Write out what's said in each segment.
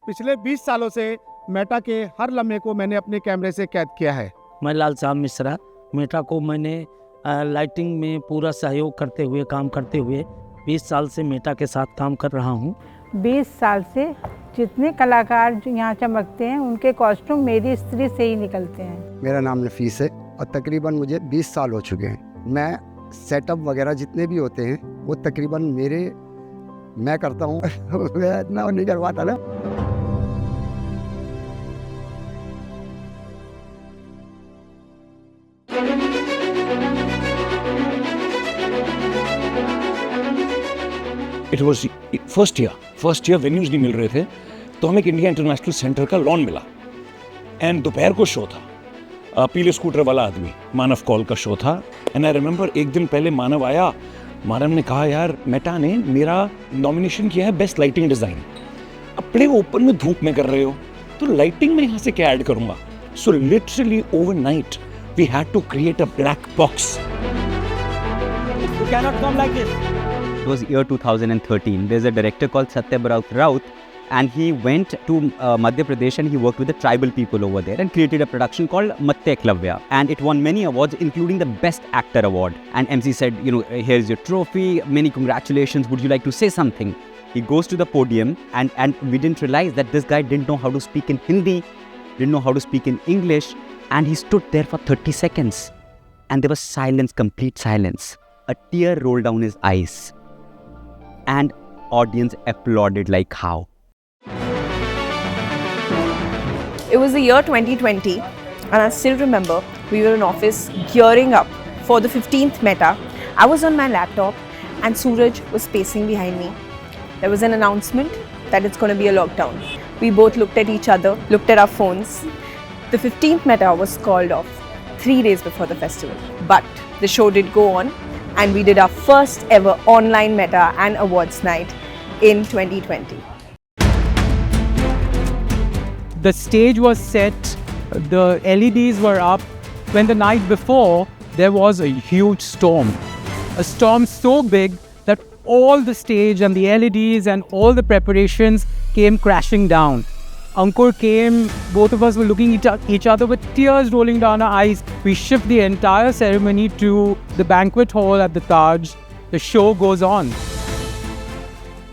पिछले 20 सालों से मेटा के हर लम्हे को मैंने अपने कैमरे से कैद किया है। मैं लाल साहब मिश्रा, मेटा को मैंने लाइटिंग में पूरा सहयोग करते हुए, काम करते हुए 20 साल से मेटा के साथ काम कर रहा हूँ। 20 साल से जितने कलाकार जो यहाँ चमकते हैं उनके कॉस्ट्यूम मेरी स्त्री से ही निकलते हैं। मेरा नाम नफीस है और तकरीबन मुझे 20 साल हो चुके हैं। मैं सेटअप वगैरह जितने भी होते हैं वो तकरीबन मैं करता हूँ मैं इतना नहीं करवाता ना। It was first year venues नहीं मिल रहे थे, तो हमें एक इंडिया इंटरनेशनल सेंटर का लॉन मिला एंड दोपहर को शो था। पीले स्कूटर वाला आदमी, मानव कॉल का शो था। एंड आई रिमेंबर एक दिन पहले मानव आया, मानव ने कहा यार मेटा ने मेरा नॉमिनेशन किया है बेस्ट लाइटिंग डिज़ाइन। अब बड़े ओपन में धूप में कर रहे हो तो लाइटिंग में यहाँ से क्या ऐड करूँगा। So literally overnight we had to create a black box. You cannot come like this. It was year 2013. There's a director called Satyabrata Raut, and he went to Madhya Pradesh and he worked with the tribal people over there and created a production called Matya Eklavya, and it won many awards, including the Best Actor award. And MC said, here's your trophy, many congratulations, would you like to say something? He goes to the podium, and we didn't realize that this guy didn't know how to speak in Hindi, didn't know how to speak in English, and he stood there for 30 seconds. And there was silence, complete silence. A tear rolled down his eyes. And audience applauded like how? It was the year 2020 and I still remember we were in office gearing up for the 15th Meta. I was on my laptop and Suraj was pacing behind me. There was an announcement that it's going to be a lockdown. We both looked at each other, looked at our phones. The 15th Meta was called off 3 days before the festival. But the show did go on and we did our first ever online Meta and awards night in 2020. The stage was set, the LEDs were up. When the night before, there was a huge storm. A storm so big that all the stage and the LEDs and all the preparations came crashing down. Ankur came, both of us were looking at each other with tears rolling down our eyes. We shift the entire ceremony to the banquet hall at the Taj. The show goes on.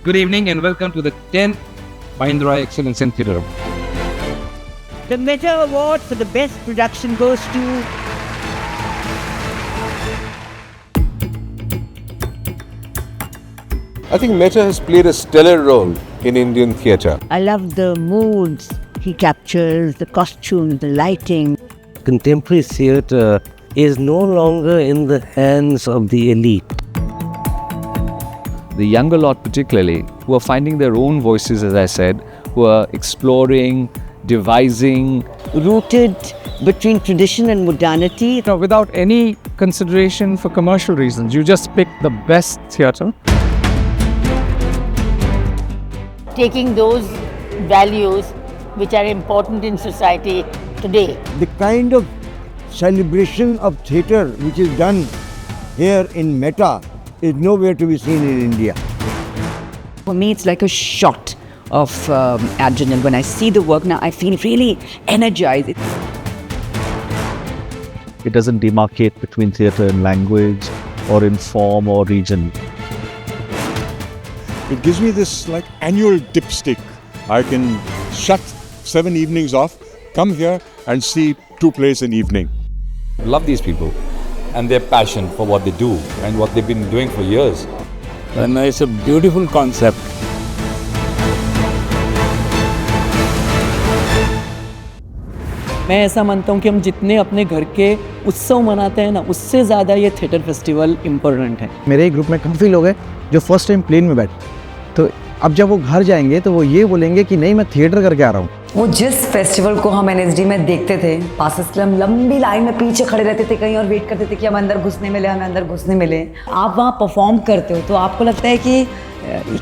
Good evening and welcome to the 10th Mahindra Excellence in Theatre. The Meta Award for the best production goes to I think Meta has played a stellar role in Indian theatre. I love the moods he captures, the costumes, the lighting. Contemporary theatre is no longer in the hands of the elite. The younger lot particularly, who are finding their own voices, as I said, who are exploring, devising. Rooted between tradition and modernity. Without any consideration for commercial reasons, you just pick the best theatre. Taking those values which are important in society today. The kind of celebration of theatre which is done here in Meta is nowhere to be seen in India. For me, it's like a shot of adrenaline. When I see the work now, I feel really energized. It doesn't demarcate between theatre and language or in form or region. It gives me this like annual dipstick. I can shut 7 evenings off, come here and see 2 plays an evening. Love these people and their passion for what they do and what they've been doing for years. And it's a beautiful concept. मैं ऐसा मानता हूँ कि हम जितने अपने घर के उत्सव मनाते हैं ना, उससे ज़्यादा ये थिएटर फेस्टिवल इम्पोर्टेंट है। मेरे ग्रुप में काफ़ी लोग हैं जो फर्स्ट टाइम प्लेन में बैठे, तो अब जब वो घर जाएंगे तो वो ये बोलेंगे कि नहीं, मैं थिएटर करके आ रहा हूँ। वो जिस फेस्टिवल को हम एनएसडी में देखते थे, पासेस के लिए हम लंबी लाइन में पीछे खड़े रहते थे कहीं और वेट करते थे कि हम अंदर घुसने मिले, हमें अंदर घुसने मिले। आप वहाँ परफॉर्म करते हो तो आपको लगता है कि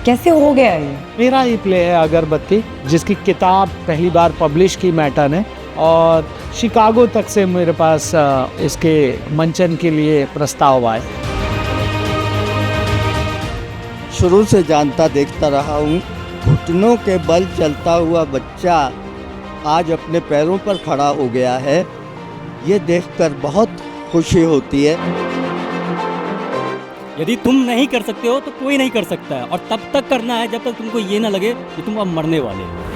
कैसे हो गया ये। मेरा ही प्ले है अगरबत्ती, जिसकी किताब पहली बार पब्लिश की मेटा ने, और शिकागो तक से मेरे पास इसके मंचन के लिए प्रस्ताव आए। शुरू से जानता देखता रहा हूँ घुटनों के बल चलता हुआ बच्चा आज अपने पैरों पर खड़ा हो गया है, ये देखकर बहुत खुशी होती है। यदि तुम नहीं कर सकते हो तो कोई नहीं कर सकता है, और तब तक करना है जब तक तुमको ये ना लगे कि तुम अब मरने वाले हो।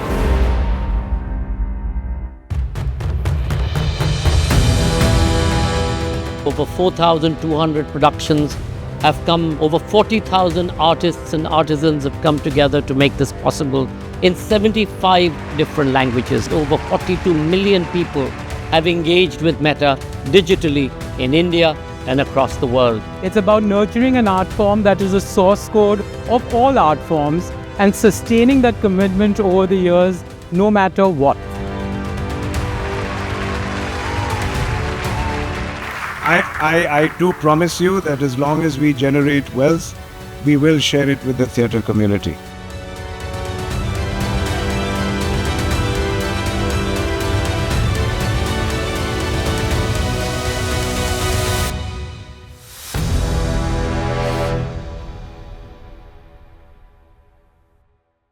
Over 4,200 productions have come, over 40,000 artists and artisans have come together to make this possible in 75 different languages. Over 42 million people have engaged with Meta digitally in India and across the world. It's about nurturing an art form that is a source code of all art forms and sustaining that commitment over the years, no matter what. I do promise you that as long as we generate wealth, we will share it with the theatre community.